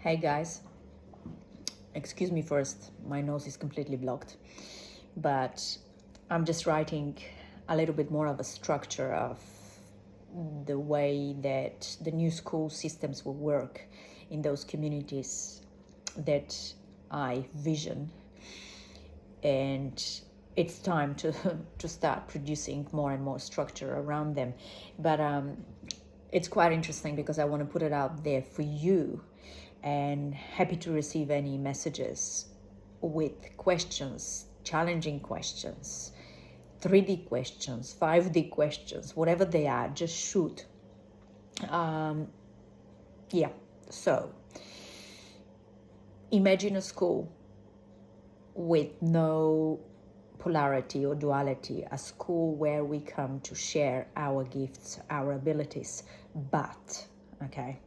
Hey guys, excuse me first, my nose is completely blocked, but I'm just writing a little bit more of a structure of the way that the new school systems will work in those communities that I vision. And it's time to to start producing more and more structure around them. But it's quite interesting because I want to put it out there for you, and happy to receive any messages with questions, challenging questions, 3D questions, 5D questions, whatever they are, just shoot. Yeah, so imagine a school with no polarity or duality, a school where we come to share our gifts, our abilities, but, okay,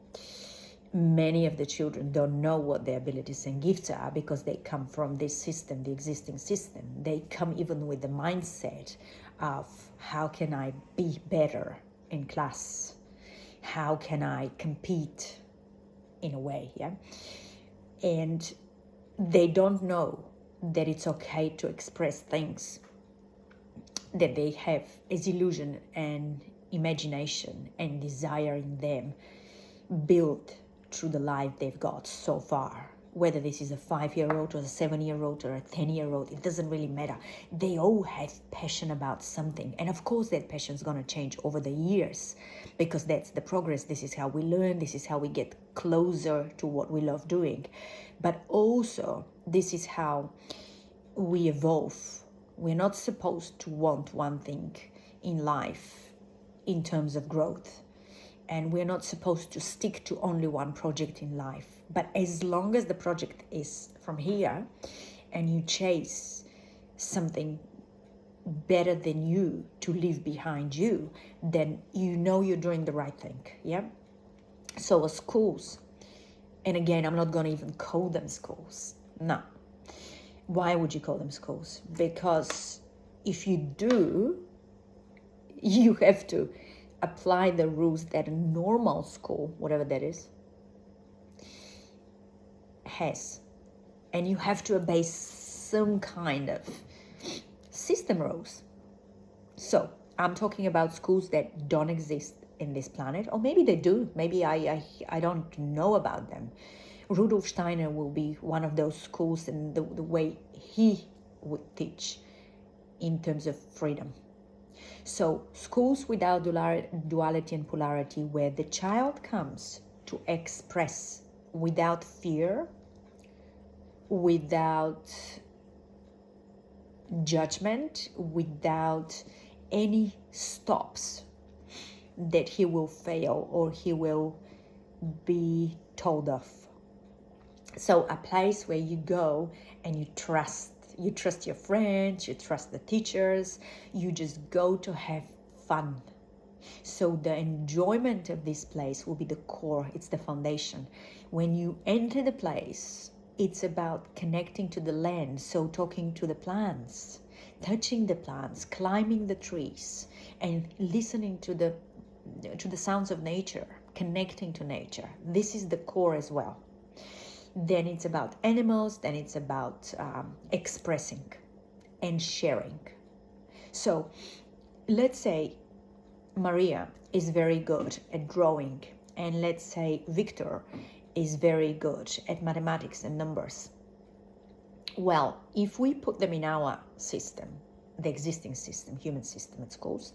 many of the children don't know what their abilities and gifts are because they come from this system, the existing system. They come even with the mindset of how can I be better in class? How can I compete in a way, yeah? And they don't know that it's okay to express things that they have as illusion and imagination and desire in them, built through the life they've got so far. Whether this is a 5-year-old or a 7-year-old or a 10-year-old, it doesn't really matter. They all have passion about something. And of course that passion is going to change over the years because that's the progress. This is how we learn. This is how we get closer to what we love doing. But also, this is how we evolve. We're not supposed to want one thing in life in terms of growth. And we're not supposed to stick to only one project in life. But as long as the project is from here and you chase something better than you to leave behind you, then you know you're doing the right thing, yeah? So schools, and again, I'm not going to even call them schools. No. Why would you call them schools? Because if you do, you have to apply the rules that a normal school, whatever that is, has. And you have to obey some kind of system rules. So I'm talking about schools that don't exist in this planet, or maybe they do. Maybe I don't know about them. Rudolf Steiner will be one of those schools, and the way he would teach in terms of freedom. So schools without duality and polarity, where the child comes to express without fear, without judgment, without any stops that he will fail or he will be told of. So a place where you go and you trust your friends, you trust the teachers, you just go to have fun. So the enjoyment of this place will be the core, it's the foundation. When you enter the place, it's about connecting to the land, so talking to the plants, touching the plants, climbing the trees, and listening to the sounds of nature, connecting to nature. This is the core as well. Then it's about animals, then it's about expressing and sharing. So let's say Maria is very good at drawing, and let's say Victor is very good at mathematics and numbers. Well, if we put them in our system, the existing system, human system at schools,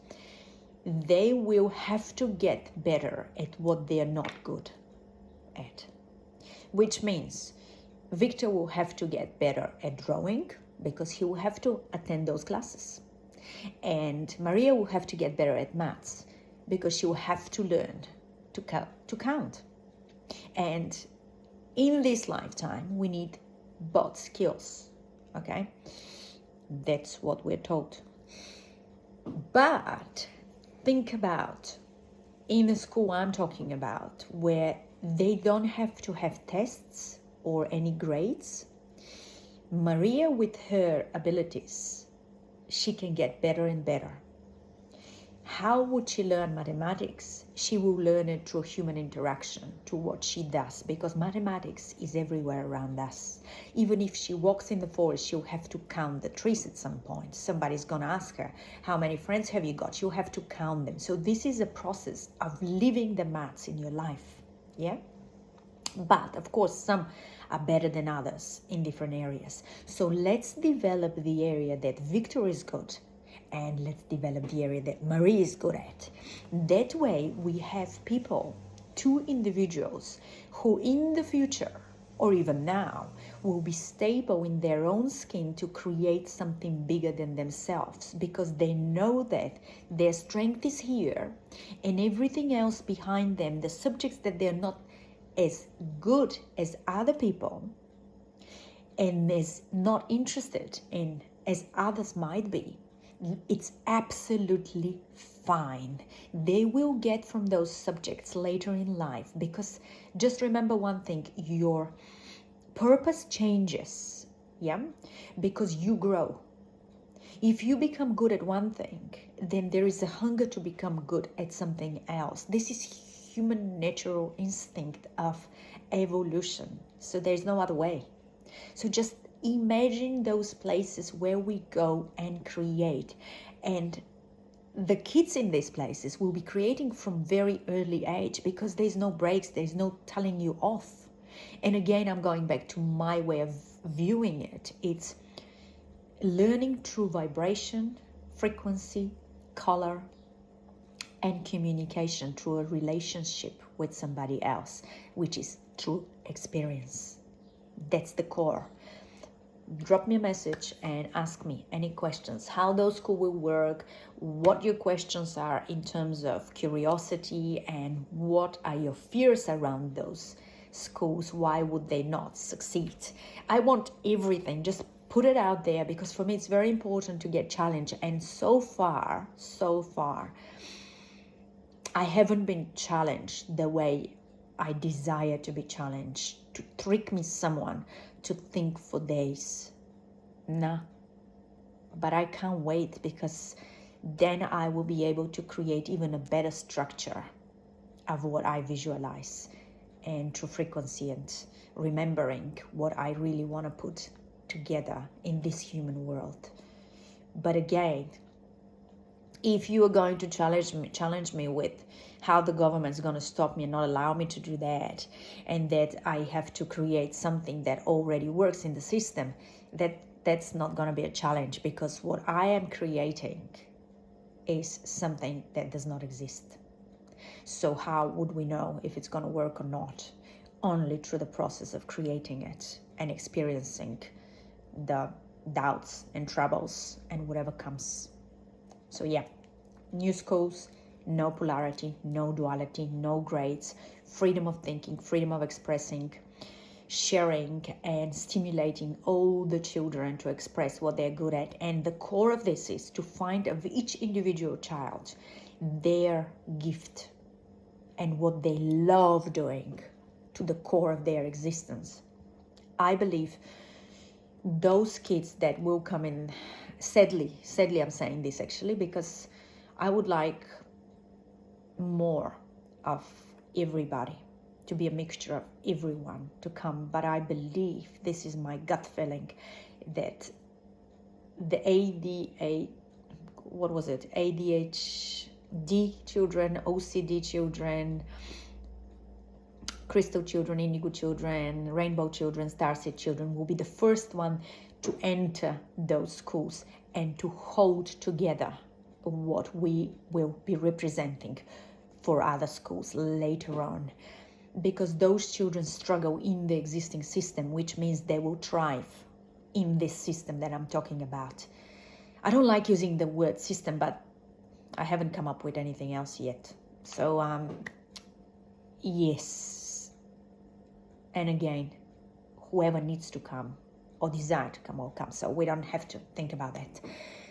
they will have to get better at what they are not good at. Which means Victor will have to get better at drawing because he will have to attend those classes. And Maria will have to get better at maths because she will have to learn to count. And in this lifetime, we need both skills, okay? That's what we're told. But think about in the school I'm talking about, where they don't have to have tests or any grades. Maria, with her abilities, she can get better and better. How would she learn mathematics? She will learn it through human interaction, to what she does, because mathematics is everywhere around us. Even if she walks in the forest, she'll have to count the trees at some point. Somebody's going to ask her, how many friends have you got? She'll have to count them. So this is a process of living the maths in your life. Yeah? But of course, some are better than others in different areas. So let's develop the area that Victor is good, and let's develop the area that Marie is good at. That way we have people, two individuals, who in the future or even now will be stable in their own skin to create something bigger than themselves, because they know that their strength is here and everything else behind them, the subjects that they're not as good as other people and is not interested in as others might be, it's absolutely fine. They will get from those subjects later in life, because just remember one thing, your purpose changes, yeah, because you grow. If you become good at one thing, then there is a hunger to become good at something else. This is human natural instinct of evolution. So there's no other way. So just imagine those places where we go and create. And the kids in these places will be creating from very early age, because there's no breaks, there's no telling you off. And again, I'm going back to my way of viewing it. It's learning through vibration, frequency, color, and communication through a relationship with somebody else, which is through experience. That's the core. Drop me a message and ask me any questions, how those schools will work, what your questions are in terms of curiosity, and what are your fears around those schools. Why would they not succeed? I want everything. Just put it out there, because for me it's very important to get challenged. And so far, I haven't been challenged the way I desire to be challenged, to trick me someone to think for days. Nah. But I can't wait, because then I will be able to create even a better structure of what I visualize, and through frequency and remembering what I really want to put together in this human world. But again, if you are going to challenge me with how the government's going to stop me and not allow me to do that, and that I have to create something that already works in the system, that's not going to be a challenge, because what I am creating is something that does not exist. So how would we know if it's going to work or not? Only through the process of creating it and experiencing the doubts and troubles and whatever comes. So yeah, new schools, no polarity, no duality, no grades, freedom of thinking, freedom of expressing, sharing and stimulating all the children to express what they're good at. And the core of this is to find of each individual child their gift and what they love doing to the core of their existence. I believe those kids that will come in, sadly I'm saying this actually, because I would like more of everybody, to be a mixture of everyone to come. But I believe, this is my gut feeling, that the ADHD children, OCD children, crystal children, indigo children, rainbow children, starseed children will be the first one to enter those schools and to hold together what we will be representing for other schools later on, because those children struggle in the existing system, which means they will thrive in this system that I'm talking about. I don't like using the word system, but I haven't come up with anything else yet. So yes, and again, whoever needs to come or desire to come will come, so we don't have to think about that.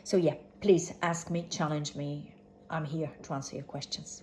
So yeah, please ask me, challenge me. I'm here to answer your questions.